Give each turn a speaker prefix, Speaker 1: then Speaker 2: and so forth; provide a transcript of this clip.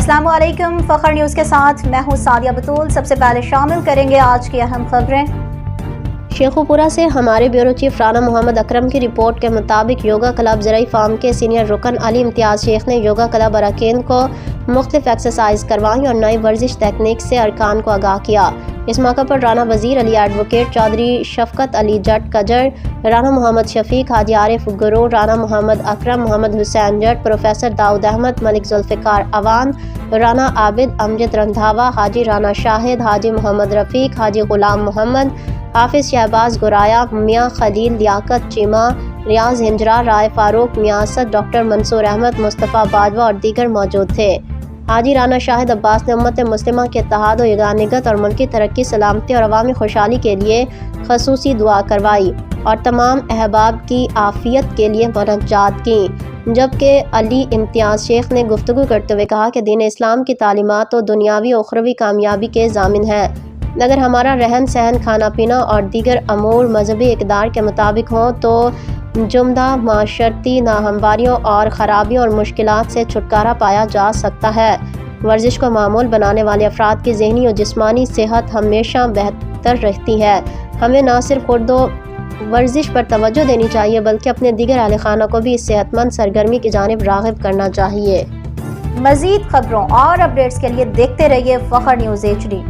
Speaker 1: अस्सलाम वालेकुम। फखर न्यूज़ के साथ मैं हूँ सादिया बतूल। सबसे पहले शामिल करेंगे आज की अहम खबरें।
Speaker 2: शेखुपुरा से हमारे ब्यूरो चीफ राना मोहम्मद अकरम की रिपोर्ट के मुताबिक योगा क्लब ज़राई फार्म के सीनियर रुकन अली इम्तियाज़ शेख ने योगा क्लब अरकान को मुख्तलिफ एक्सरसाइज करवाई और नई वर्जिश तकनीक से अरकान को आगाह किया। इस मौके पर राना वजीर अली एडवोकेट चौधरी शफकत अली जट कजर, राना मोहम्मद शफीक, हाजी आरिफ गुरु, राना मोहम्मद अकरम, मोहम्मद हुसैन जट, प्रोफेसर दाऊद अहमद, मलिक जुल्फ़िकार अवान, राना आबिद, अमजद रंधावा, हाजी राना शाहिद, हाजी मोहम्मद रफ़ीक, हाजी गुलाम मोहम्मद, हाफिज़ शहबाज गुराया, मियाँ खलील लियाकत चीमा, रियाज हिंजरा, राय फारूक, मियासत, डॉक्टर मंसूर अहमद, मुस्तफ़ा बाजवा और दीगर मौजूद थे। हाजी राना शाहिद अब्बास ने उम्मत मुस्लिमा के इत्तेहाद और यगानियत और मुल्की तरक्की, सलामती और अवामी खुशहाली के लिए खसूसी दुआ करवाई और तमाम अहबाब की आफियत के लिए मुनज्जात की। जबकि अली इम्तियाज़ शेख ने गुफ्तगू करते हुए कहा कि दीन इस्लाम की तालीमात तो दुनियावी और उखरवी कामयाबी के ज़ामिन है। अगर हमारा रहन सहन, खाना पीना और दीगर अमूर मजहबी इक़दार के मुताबिक हों तो जुमदा माशरती नाहमवारियों और ख़राबियों और मुश्किलात से छुटकारा पाया जा सकता है। वर्जिश को मामूल बनाने वाले अफराद की ज़हनी और जिस्मानी सेहत हमेशा बेहतर रहती है। हमें न सिर्फ खुद वर्जिश पर तवज्जो देनी चाहिए बल्कि अपने दीगर अहल खाना को भी इस सेहतमंद सरगर्मी की जानिब राग़िब करना चाहिए।
Speaker 1: मज़ीद खबरों और अपडेट्स के लिए देखते रहिए फखर न्यूज़ HD।